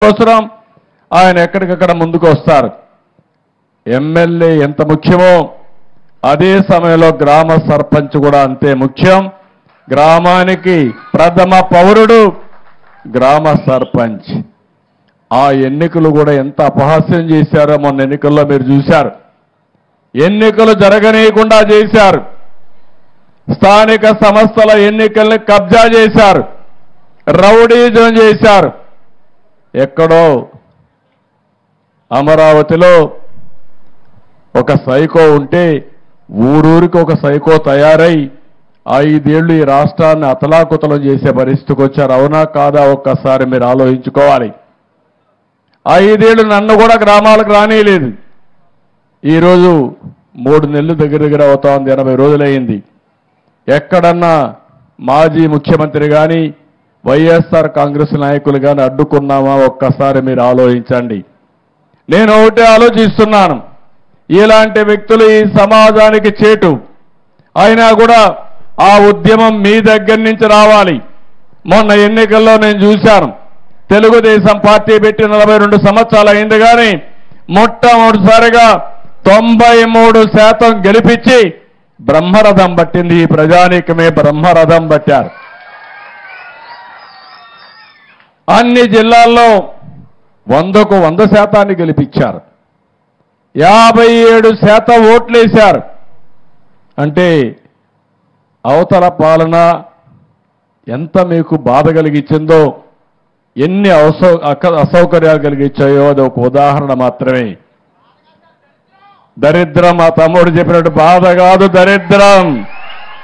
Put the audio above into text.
అవసరం ఆయన ఎక్కడికక్కడ ముందుకు వస్తారు. ఎమ్మెల్యే ఎంత ముఖ్యమో అదే సమయంలో గ్రామ సర్పంచ్ కూడా అంతే ముఖ్యం. గ్రామానికి ప్రథమ పౌరుడు గ్రామ సర్పంచ్. ఆ ఎన్నికలు కూడా ఎంత అపహాస్యం చేశారో మొన్న ఎన్నికల్లో మీరు చూశారు. ఎన్నికలు జరగనీయకుండా చేశారు. స్థానిక సంస్థల ఎన్నికల్ని కబ్జా చేశారు. రౌడీజం చేశారు. ఎక్కడో అమరావతిలో ఒక సైకో ఉంటే ఊరూరికి ఒక సైకో తయారై 5 ఏళ్లు ఈ రాష్ట్రాన్ని అతలాకుతలం చేసే పరిస్థితికి వచ్చారు. అవునా కాదా ఒక్కసారి మీరు ఆలోచించుకోవాలి. 5 ఏళ్లు నన్ను కూడా గ్రామాలకు రానియలేదు. ఈరోజు 3 నెలలు దగ్గర అవుతా ఉంది, 80 రోజులైంది. ఎక్కడన్నా మాజీ ముఖ్యమంత్రి కానీ వైఎస్ఆర్ కాంగ్రెస్ నాయకులు కానీ అడ్డుకున్నామా ఒక్కసారి మీరు ఆలోచించండి. నేను ఒకటే ఆలోచిస్తున్నాను, ఇలాంటి వ్యక్తులు ఈ సమాజానికి చేటు. అయినా కూడా ఆ ఉద్యమం మీ దగ్గర నుంచి రావాలి. మొన్న ఎన్నికల్లో నేను చూశాను, తెలుగుదేశం పార్టీ పెట్టి 42 సంవత్సరాలు అయింది కానీ మొట్టమొదటిసారిగా 93% గెలిపించి బ్రహ్మరథం పట్టింది. ఈ ప్రజానీకమే బ్రహ్మరథం పట్టారు. అన్ని జిల్లాల్లో 100కు 100% గెలిపించారు. 57% ఓట్లేశారు. అంటే అవతల పాలన ఎంత మీకు బాధ కలిగించిందో, ఎన్ని అసౌకర్యాలు కలిగించాయో అది ఒక ఉదాహరణ మాత్రమే. దరిద్రం మా తమ్ముడు చెప్పినట్టు బాధ కాదు, దరిద్రం.